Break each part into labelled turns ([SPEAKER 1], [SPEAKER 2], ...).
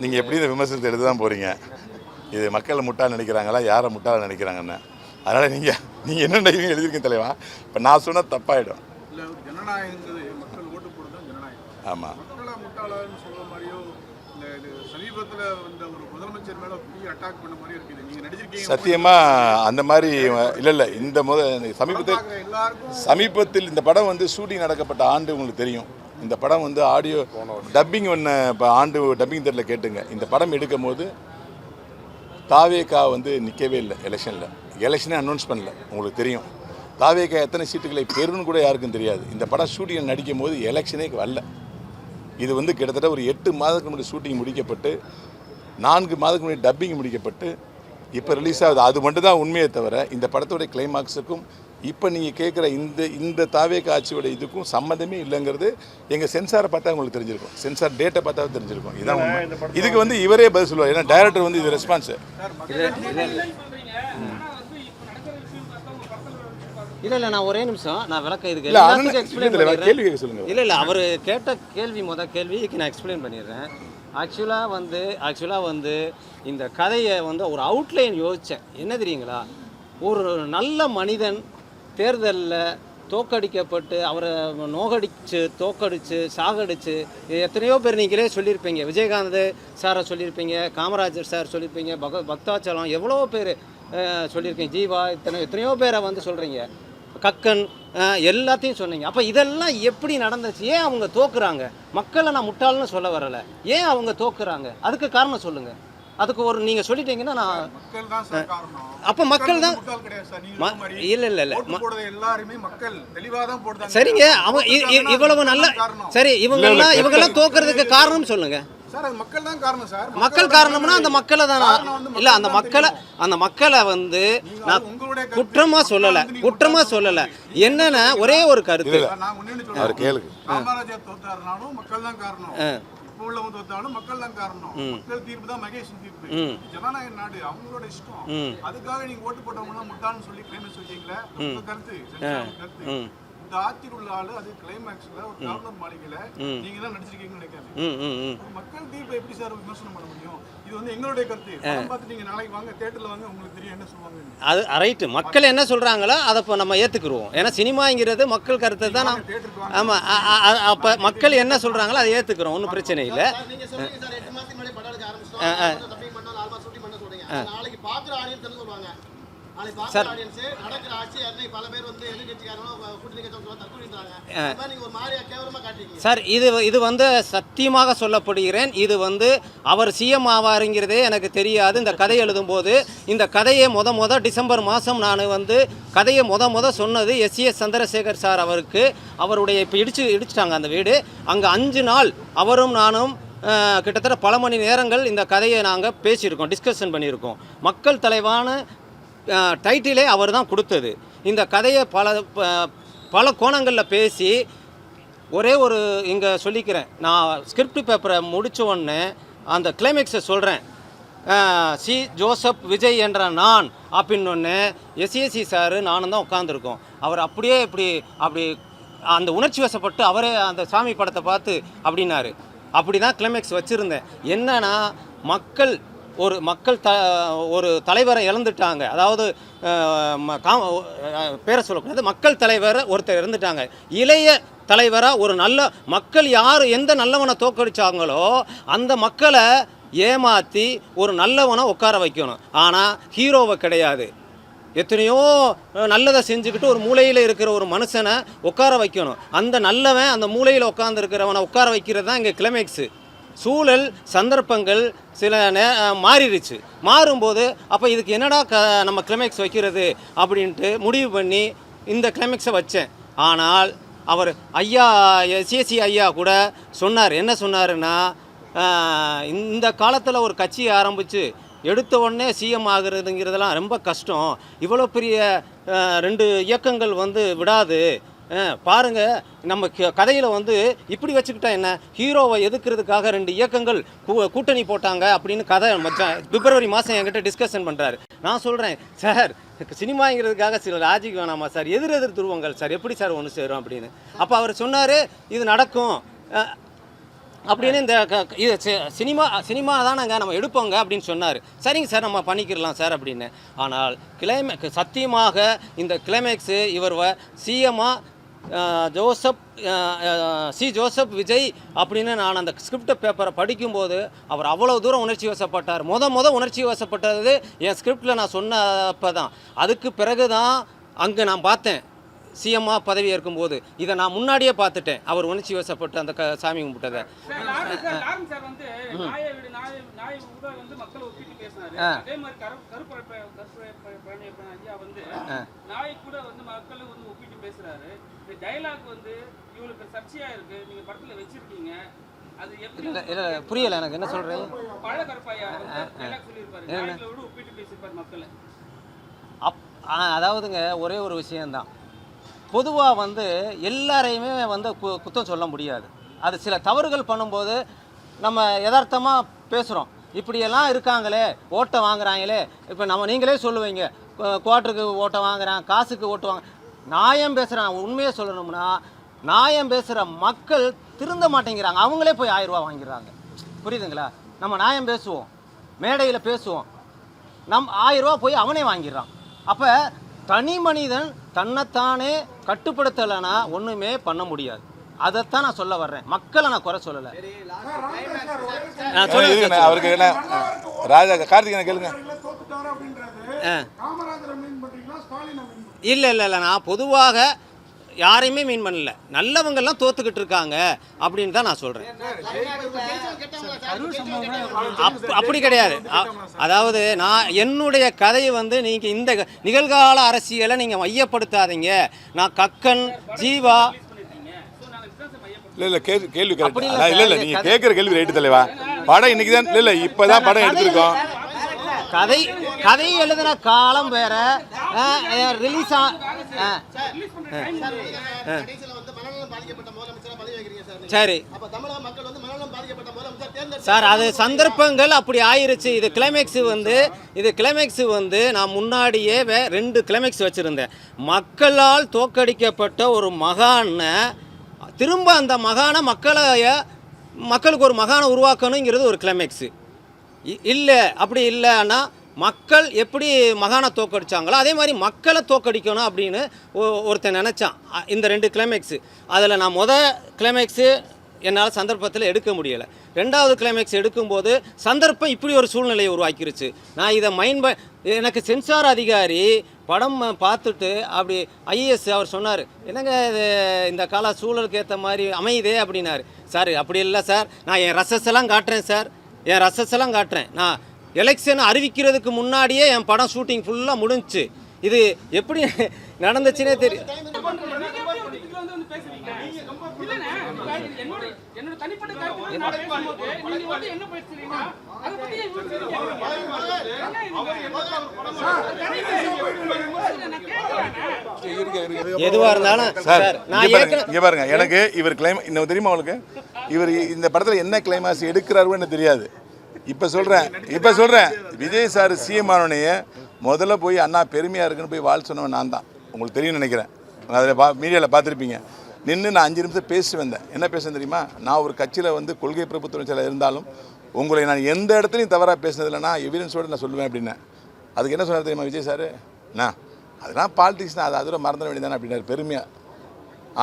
[SPEAKER 1] நீங்கள் எப்படி இந்த விமர்சனத்தை எடுத்து தான் போகிறீங்க. இது மக்களை முட்டாள் நினைக்கிறாங்களா, யாரை முட்டாள் நினைக்கிறாங்கன்னு. அதனால் நீங்கள் என்ன நினைக்கிறீங்க எழுதியிருக்கீங்க தலைவா. இப்போ நான் சொன்னால் தப்பாயிடும். ஆமாம், சத்தியமாக அந்த மாதிரி இல்லை. இந்த சமீபத்தில் இந்த படம் வந்து ஷூட்டிங் நடக்கப்பட்ட ஆண்டு உங்களுக்கு தெரியும். இந்த படம் வந்து ஆடியோ டப்பிங் ஒன்று இப்போ ஆண்டு டப்பிங் தேட்டரில் கேட்டுங்க. இந்த படம் எடுக்கும் போது தாவேகா வந்து நிற்கவே இல்லை எலெக்ஷனே அனௌன்ஸ் பண்ணல. உங்களுக்கு தெரியும் தாவேகா எத்தனை சீட்டுகளை பெறுன்னு கூட யாருக்கும் தெரியாது. இந்த படம் ஷூட்டிங் நடிக்கும் போது எலெக்ஷனே வரல. இது வந்து கிட்டத்தட்ட ஒரு 8 மாதத்துக்கு முன்னாடி ஷூட்டிங் முடிக்கப்பட்டு 4 மாதத்துக்கு முன்னாடி டப்பிங் முடிக்கப்பட்டு இப்போ ரிலீஸ் ஆகுது. அது மட்டும் தான் உண்மையை தவிர இந்த படத்தோடைய கிளைமாக்ஸுக்கும் இப்போ நீங்கள் கேட்குற இந்த தாவேகா ஆட்சியோட இதுக்கும் சம்மந்தமே இல்லைங்கிறது எங்கள் சென்சாரை பார்த்தா உங்களுக்கு தெரிஞ்சிருக்கும். சென்சார் டேட்டை பார்த்தா தெரிஞ்சிருக்கும். இதான் உண்மை. இதுக்கு வந்து இவரே பதில் சொல்லுவார். ஏன்னா டைரக்டர் வந்து இது ரெஸ்பான்ஸு
[SPEAKER 2] இல்லை நான் ஒரே நிமிஷம் நான் விளக்கம் இதுக்கு
[SPEAKER 1] கேள்வி கேட்க சொல்லுங்கள்.
[SPEAKER 2] இல்லை அவர் கேட்ட கேள்விக்கு நான் எக்ஸ்பிளைன் பண்ணிடுறேன். ஆக்சுவலாக வந்து இந்த கதையை வந்து ஒரு அவுட்லைன் யோசித்தேன். என்ன தெரியுங்களா, ஒரு நல்ல மனிதன் தேர்தலில் தோக்கடிக்கப்பட்டு அவரை தோக்கடிச்சு சாகடிச்சு எத்தனையோ பேர் நீங்களே சொல்லியிருப்பீங்க. விஜயகாந்த் சாரை சொல்லியிருப்பீங்க, காமராஜர் சார் சொல்லியிருப்பீங்க, பக்தாச்சலம் எவ்வளோ பேர் சொல்லியிருக்கீங்க, ஜீவா எத்தனையோ பேரை வந்து சொல்கிறீங்க, கக்கன் எல்லாத்தையும் சொன்னீங்க. அப்போ இதெல்லாம் எப்படி நடந்துச்சு? ஏன் அவங்க தோக்குறாங்க? மக்களை நான் முட்டாள்னு சொல்ல வரலை. ஏன் அவங்க தோக்குறாங்க? அதுக்கு காரணம் சொல்லுங்கள். அதுக்கு ஒரு நீங்கள் சொல்லிட்டீங்கன்னா நான் அப்போ மக்கள் தான் இல்லை சரிங்க. அவங்க இவ்வளவு நல்ல சரி இவங்கெல்லாம் தோக்குறதுக்கு காரணம் சொல்லுங்கள். மக்கள் காரணம்னா அந்த மக்களை தான் இல்லை அந்த மக்களை வந்து நான் குற்றமாக சொல்லலை. என்னன்னா ஒரே ஒரு கருத்து
[SPEAKER 3] மக்கள் தான் காரணம். மக்கள் தீர்ப்பு தான் மகேஷ் தீர்ப்பு. ஜனநாயக நாடு, அவங்களோட இஷ்டம். அதுக்காக நீங்க ஓட்டு போட்டவங்க முட்டாள்னு சொல்லி கிளைமேக்ஸ் வச்சீங்களா? உங்க கருத்து இந்த ஆட்சியில் உள்ள ஆளு அது கிளைமேக்ஸ்ல ஒரு கவர்னர் மாளிகையில நீங்க தான் நடிச்சிருக்கீங்கன்னு நினைக்காது. மக்கள் தீர்ப்பை எப்படி சார் விமர்சனம் பண்ண முடியும்? இது வந்து எங்களுடைய கருத்து. பார்த்து நீங்க நாளைக்கு வாங்க தியேட்டர்ல வாங்க, உங்களுக்கு தெரியும் என்ன சொல்லுவாங்க.
[SPEAKER 2] அது ரைட்டு. மக்கள் என்ன சொல்றாங்களோ அதை இப்போ நம்ம ஏத்துக்குருவோம். ஏன்னா சினிமாங்கிறது மக்கள் கருத்தை தான். ஆமா, அப்ப மக்கள் என்ன சொல்றாங்களோ அதை ஏத்துக்கிறோம். ஒன்றும் பிரச்சனை இல்லை. சார் சார் இது வந்து சத்தியமாக சொல்லப்படுகிறேன். இது வந்து அவர் சிஎம் ஆவாருங்கிறதே எனக்கு தெரியாது. இந்த கதை எழுதும்போது இந்த கதையை டிசம்பர் மாதம் நான் வந்து கதையை சொன்னது எஸ் சந்திரசேகர் சார் அவருக்கு. அவருடைய இப்போ இடிச்சிட்டாங்க அந்த வீடு. அங்கே 5 நாள் அவரும் நானும் கிட்டத்தட்ட பல மணி நேரங்கள் இந்த கதையை நாங்கள் பேசியிருக்கோம், டிஸ்கஷன் பண்ணியிருக்கோம். மக்கள் தலைவான டைட்டிலே அவர் தான் கொடுத்தது. இந்த கதையை பல கோணங்களில் பேசி ஒரே ஒரு இங்கே சொல்லிக்கிறேன். நான் ஸ்கிரிப்ட் பேப்பரை முடித்த உடனே அந்த கிளைமேக்ஸை சொல்கிறேன். ஜோசப் விஜய் என்ற நான் அப்படின்னொன்னே எஸ்ஏசி சார் நானும் தான் உட்காந்துருக்கோம். அவர் அப்படி அந்த உணர்ச்சி வசப்பட்டு அவரே அந்த சாமி படத்தை பார்த்து அப்படின்னாரு. அப்படி தான் கிளைமேக்ஸ் வச்சுருந்தேன். என்னன்னா ஒரு தலைவரை இழந்துட்டாங்க. அதாவது பேரை சொல்லக்கூடாது, மக்கள் தலைவர் ஒருத்தர் இறந்துட்டாங்க. இளைய தலைவராக ஒரு நல்ல மக்கள் எந்த நல்லவனை தோக்கடிச்சாங்களோ அந்த மக்களை ஏமாற்றி ஒரு நல்லவனை உட்கார வைக்கணும். ஆனால் ஹீரோவை கிடையாது. எத்தனையோ நல்லதை செஞ்சுக்கிட்டு ஒரு மூலையில் இருக்கிற ஒரு மனுஷனை உட்கார வைக்கணும். அந்த நல்லவன் அந்த மூலையில் உட்காந்துருக்கிறவனை உட்கார வைக்கிறது தான் இங்கே கிளைமேக்ஸு. சூழல் சந்தர்ப்பங்கள் சில மாறிடுச்சு. மாறும்போது அப்போ இதுக்கு என்னடா நம்ம கிளைமேக்ஸ் வைக்கிறது அப்படின்ட்டு முடிவு பண்ணி இந்த கிளைமேக்ஸை வச்சேன். ஆனால் அவர் எஸ்ஏசி ஐயா கூட சொன்னார். என்ன சொன்னாருன்னா, இந்த காலத்தில் ஒரு கட்சியை ஆரம்பித்து எடுத்த உடனே சிஎம் ஆகுறதுங்கிறதெல்லாம் ரொம்ப கஷ்டம். இவ்வளோ பெரிய 2 இயக்கங்கள் வந்து விடாது. பாருங்கள், நம்ம கதையில் வந்து இப்படி வச்சுக்கிட்டா என்ன, ஹீரோவை எதுக்கிறதுக்காக 2 இயக்கங்கள் கூட்டணி போட்டாங்க அப்படின்னு கதை பிப்ரவரி மாதம் என்கிட்ட டிஸ்கஷன் பண்ணுறாரு. நான் சொல்கிறேன், சார் சினிமாங்கிறதுக்காக சில லாஜிக் வேணாமா சார், எதிர் துருவங்கள் சார், எப்படி சார் ஒன்று சேரும் அப்படின்னு. அப்போ அவர் சொன்னார் இது நடக்கும் அப்படின்னு. இந்த இது சினிமா தானங்க நம்ம எடுப்போங்க அப்படின்னு சொன்னார். சரிங்க சார் நம்ம பண்ணிக்கிடலாம் சார் அப்படின்னு. ஆனால் சத்தியமாக இந்த கிளைமேக்ஸு இவர் சிஎம்மாக ஜோசப் விஜய் அப்படின்னு நான் அந்த ஸ்கிரிப்ட் பேப்பரை படிக்கும்போது அவர் அவ்வளோ தூரம் உணர்ச்சி வசப்பட்டார். உணர்ச்சி வசப்பட்டது என் ஸ்கிரிப்டில் நான் சொன்னப்போ தான். அதுக்கு பிறகு தான் அங்கே நான் பார்த்தேன் சிஎம்மா பதவி ஏற்கும்போது. இதை நான் முன்னாடியே பார்த்துட்டேன், அவர் உணர்ச்சி வசப்பட்டு அந்த சாமி கும்பிட்டதை. புரியல எனக்கு என்ன சொல்றேன். அதாவதுங்க ஒரே ஒரு விஷயம்தான், பொதுவாக வந்து எல்லாரையுமே வந்து குத்தம் சொல்ல முடியாது. அது சில தவறுகள் பண்ணும்போது நம்ம யதார்த்தமாக பேசுகிறோம், இப்படியெல்லாம் இருக்காங்களே ஓட்டை வாங்குறாங்களே. இப்போ நீங்களே சொல்லுவீங்க குவார்ட்டருக்கு ஓட்டை வாங்குறான், காசுக்கு ஓட்டு வாங்க. நியாயம் பேசுகிறான். உண்மையை சொல்லணும்னா நியாயம் பேசுகிற மக்கள் திருந்த மாட்டேங்கிறாங்க, அவங்களே போய் 1000 ரூபா வாங்கிடுறாங்க. புரியுதுங்களா? நம்ம நியாயம் பேசுவோம், மேடையில் பேசுவோம், 1000 ரூபா போய் அவனே வாங்கிடுறான். அப்போ தனி மனிதன் தன்னைத்தானே கட்டுப்படுத்தலைன்னா ஒன்றுமே பண்ண முடியாது. அதைத்தான் நான் சொல்ல வர்றேன், மக்களை நான் குறை சொல்லலை.
[SPEAKER 1] அவருக்கு என்ன ராஜா கார்த்திகேயனை கேளுங்க.
[SPEAKER 2] இல்லை நான் பொதுவாக யாரையுமே மீன் பண்ணல, நல்லவங்கெல்லாம் தோத்துக்கிட்டு இருக்காங்க அப்படின்னு தான் நான் சொல்கிறேன். அப்படி கிடையாது. அதாவது நான் என்னுடைய கதையை வந்து நீங்கள் இந்த நிகழ்கால அரசியலை நீங்கள் மையப்படுத்தாதீங்க. நான் கக்கன், ஜீவா
[SPEAKER 1] இல்லை கேள்வி கரெக்ட். இல்லை நீங்கள் கேட்குற கேள்வி ரைட்டு தலைவா. படம் இன்னைக்கு தான் இல்லை இப்போ தான் படம் எடுத்திருக்கோம்.
[SPEAKER 2] கதை எழுதின காலம் வேற, ரிலீஸ் சரி சார், அது சந்தர்ப்பங்கள் அப்படி ஆயிருச்சு. இது கிளைமேக்ஸ் வந்து நான் முன்னாடியே 2 கிளைமேக்ஸ் வச்சுருந்தேன். மக்களால் தோற்கடிக்கப்பட்ட ஒரு மகானை திரும்ப அந்த மகானை மக்களுக்கு ஒரு மகானை உருவாக்கணுங்கிறது ஒரு கிளைமேக்ஸு. இல்லை அப்படி இல்லைன்னா மக்கள் எப்படி மகானை தோக்கடிச்சாங்களோ அதே மாதிரி மக்களை தோக்கடிக்கணும் அப்படின்னு ஒருத்தன் நினச்சான். இந்த 2 கிளைமேக்ஸு. அதில் நான் கிளைமேக்ஸு என்னால் சந்தர்ப்பத்தில் எடுக்க முடியலை. 2வது கிளைமேக்ஸ் எடுக்கும்போது சந்தர்ப்பம் இப்படி ஒரு சூழ்நிலையை உருவாக்கிருச்சு. நான் இதை எனக்கு சென்சார் அதிகாரி படம் பார்த்துட்டு அப்படி ஐஏஎஸ் அவர் சொன்னார், என்னங்க இது இந்த கால சூழலுக்கு ஏற்ற மாதிரி அமையுதே அப்படின்னாரு. சார் அப்படி இல்லை சார், நான் என் ரசஸெல்லாம் காட்டுறேன். நான் எலெக்ஷன் அறிவிக்கிறதுக்கு முன்னாடியே என் படம் ஷூட்டிங் ஃபுல்லாக முடிஞ்சிச்சு. இது எப்படி நடந்துச்சுன்னே தெரியும். எதுவா இருந்தாலும் சார்
[SPEAKER 1] பாருங்க, எனக்கு இவர் இன்னும் தெரியுமா உங்களுக்கு, இவர் இந்த படத்தில் என்ன கிளைமாக்ஸ் எடுக்கிறாருன்னு தெரியாது. இப்போ சொல்கிறேன் விஜய் சார் சிஎம் ஆனோடனே முதல்ல போய் அண்ணா பெருமையாக இருக்குன்னு போய் வாழ் சொன்னவன் நான் தான். உங்களுக்கு தெரியும்னு நினைக்கிறேன், அதில் மீடியாவில் பார்த்துருப்பீங்க. நின்று நான் 5 நிமிஷம் பேசி வந்தேன். என்ன பேசுனேன் தெரியுமா? நான் ஒரு கட்சியில் வந்து கொள்கை பிரபுத்துவம் சில இருந்தாலும் உங்களை நான் எந்த இடத்துலையும் தவறாக பேசினதில்லைனா எவிடன்ஸோடு நான் சொல்லுவேன் அப்படின்னேன். அதுக்கு என்ன சொன்னார் தெரியுமா விஜய் சார்? அதெல்லாம் பாலிடிக்ஸ் தான், அதோட மறந்துட வேண்டியதானே அப்படின்னாரு பெருமையாக.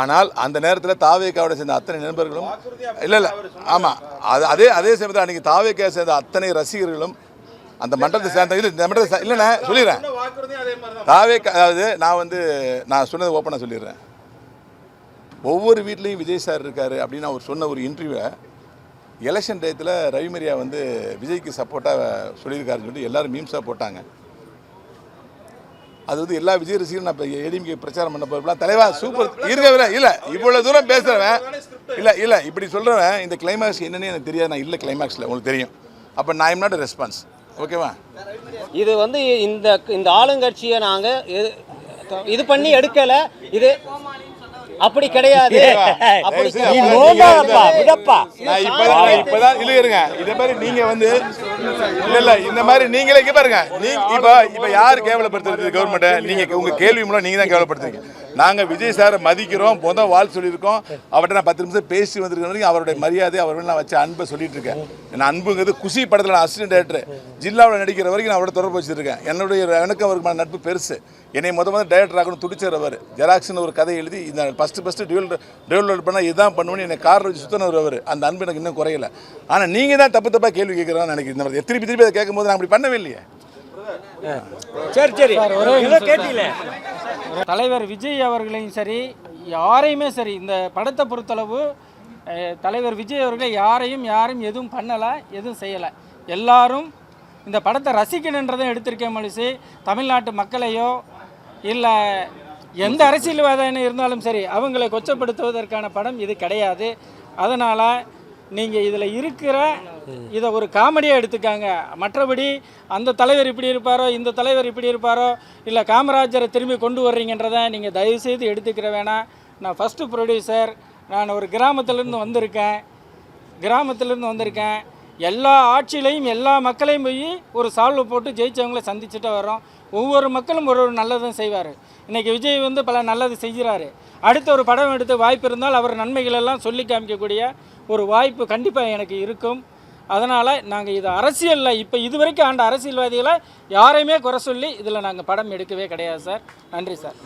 [SPEAKER 1] ஆனால் அந்த நேரத்தில் தாவேக்காவோட சேர்ந்த அத்தனை நண்பர்களும் இல்லை ஆமாம், அதே சமயத்தில் அன்றைக்கி தாவேக்கா சேர்ந்த அத்தனை ரசிகர்களும் அந்த மண்டலத்தை சேர்ந்த இல்லைண்ணே சொல்லிடுறேன். தாவேக்கா அதாவது நான் சொன்னது ஓப்பனாக சொல்லிடுறேன். ஒவ்வொரு வீட்லேயும் விஜய் சார் இருக்கார் அப்படின்னு அவர் சொன்ன ஒரு இன்டர்வியூவை எலெக்ஷன் டயத்தில் ரவிமரியா விஜய்க்கு சப்போர்ட்டாக சொல்லியிருக்காருன்னு சொல்லிட்டு எல்லோரும் மீம்ஸாக போட்டாங்க. அது எல்லா விஜய் ரசிகரும் நான் இப்போ ஏடிஎம்கே பிரச்சாரம் பண்ண போகிறப்பலாம் தலைவா சூப்பர் இருக்கவே இல்லை இவ்வளோ தூரம் பேசுகிறவன் இல்லை இப்படி சொல்கிறவன் இந்த கிளைமேக்ஸ் என்னன்னு எனக்கு தெரியாது. நான் இல்லை கிளைமேக்ஸில் உங்களுக்கு தெரியும். அப்போ நான் எம் நாட் ரெஸ்பான்ஸ். ஓகேவா?
[SPEAKER 2] இது இந்த ஆளுங்கட்சியை நாங்கள் இது பண்ணி எடுக்கலை. இது அப்படி கிடையாது. அப்படி
[SPEAKER 1] தயவு செய்து
[SPEAKER 4] நீ
[SPEAKER 1] அப்பதான்
[SPEAKER 4] நோண்டாதப்பா,
[SPEAKER 1] நீங்க
[SPEAKER 4] விடப்பா.
[SPEAKER 1] நான் இப்பதான் இல்ல இருங்க. இதே மாதிரி நீங்க வந்து இல்ல இந்த மாதிரி நீங்களே இங்க பாருங்க. இப்ப யாரு கேவலப்படுத்துறது கவர்மெண்ட்? நீங்க உங்க கேள்வி மூலம் நீங்க தான் கேவலப்படுத்துறீங்க. நாங்க விஜய் சாரை மதிக்கிறோம், வாழ் சொல்லியிருக்கோம். அவர்கிட்ட நான் 10 நிமிஷம் பேசி வந்திருக்கேன். அவருடைய மரியாதை அவர் நான் வச்ச அன்பை சொல்லிட்டு இருக்கேன். நான் அன்புங்கிறது குஷி படத்தில் நான் அசிஸ்டன்ட் டைரக்டர் ஜில்லாவில் நடிக்கிற வரைக்கும் நான் அவரோட தொடர்பு வச்சிருக்கேன். எனக்கு அவருக்கு நட்பு பெருசு. என்னை முதல் டைரக்டர் ஆகணும் துடிச்சர் அவர். ஜெராக்ஸ்னு ஒரு கதை எழுதி இந்த ஃபஸ்ட்டு டெவலப் பண்ணால் இதுதான் பண்ணுவேன்னு என்னை காரில் வச்சு சுத்தனவர் அவர். அந்த அன்பு எனக்கு இன்னும் குறையல. ஆனால் நீங்கள் தான் தப்பாக கேள்வி கேட்குறான்னு நினைக்கிறேன். திருப்பி அதை கேட்கும் போது நான் அப்படி பண்ணவே இல்லையே.
[SPEAKER 4] சரி கேட்டீங்களே.
[SPEAKER 5] தலைவர் விஜய் அவர்களையும் சரி, யாரையுமே சரி, இந்த படத்தை பொறுத்தளவு தலைவர் விஜய் அவர்களை யாரும் எதுவும் பண்ணலை, எதுவும் செய்யலை. எல்லாரும் இந்த படத்தை ரசிக்கணுன்றதை எடுத்திருக்கேன். மனுஷி தமிழ்நாட்டு மக்களையோ இல்லை எந்த அரசியல்வாதம் இருந்தாலும் சரி அவங்களை கொச்சப்படுத்துவதற்கான படம் இது கிடையாது. அதனால் நீங்கள் இதில் இருக்கிற இதை ஒரு காமெடியாக எடுத்துக்காங்க. மற்றபடி அந்த தலைவர் இப்படி இருப்பாரோ, இந்த தலைவர் இப்படி இருப்பாரோ, இல்லை காமராஜரை திரும்பி கொண்டு வர்றீங்கன்றதை நீங்கள் தயவுசெய்து எடுத்துக்கிற வேணாம். நான் ஃபஸ்ட்டு ப்ரொடியூசர். நான் ஒரு கிராமத்திலேருந்து வந்திருக்கேன். எல்லா ஆட்சியிலையும் எல்லா மக்களையும் போய் ஒரு சால்வை போட்டு ஜெயிச்சவங்கள சந்திச்சுட்டு வரோம். ஒவ்வொரு மக்களும் ஒரு நல்லதும் செய்வார். இன்றைக்கி விஜய் வந்து பல நல்லது செய்கிறாரு. அடுத்த ஒரு படம் எடுத்து வாய்ப்பு இருந்தால் அவர் நன்மைகளெல்லாம் சொல்லி காமிக்கக்கூடிய ஒரு வாய்ப்பு கண்டிப்பாக எனக்கு இருக்கும். அதனால் நாங்கள் இது அரசியலில் இப்போ இதுவரைக்கும் ஆண்ட அரசியல்வாதிகளை யாரையுமே குறை சொல்லி இதில் நாங்கள் படம் எடுக்கவே கிடையாது சார். நன்றி சார்.